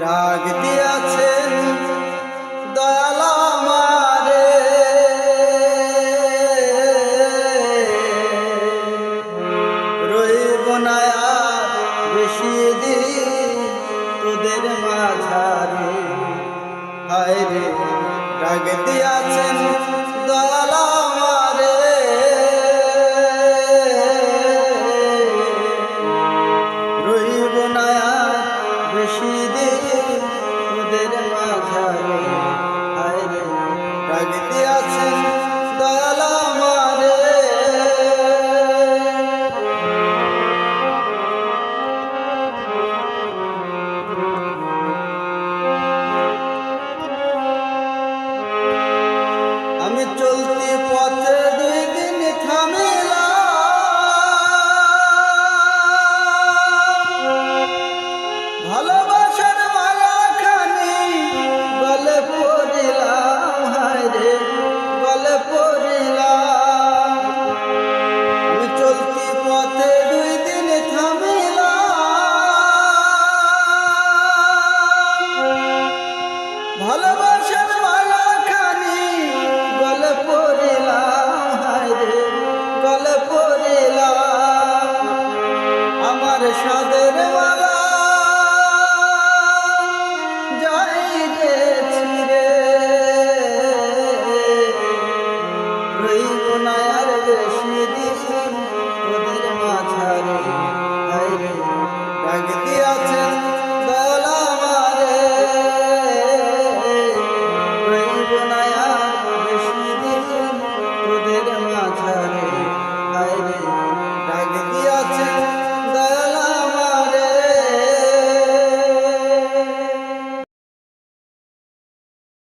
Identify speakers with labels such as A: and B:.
A: ডাক দিয়াছেন দয়াল আমারে, রইব না আর বেশি দিন তোদের মাঝারে। হায় রে ডাক দিয়াছেন দয়াল আমারে, রইব না আর বেশি দিন তোদের মাঝারে। হায় রে ডাক দিয়াছেন দয়াল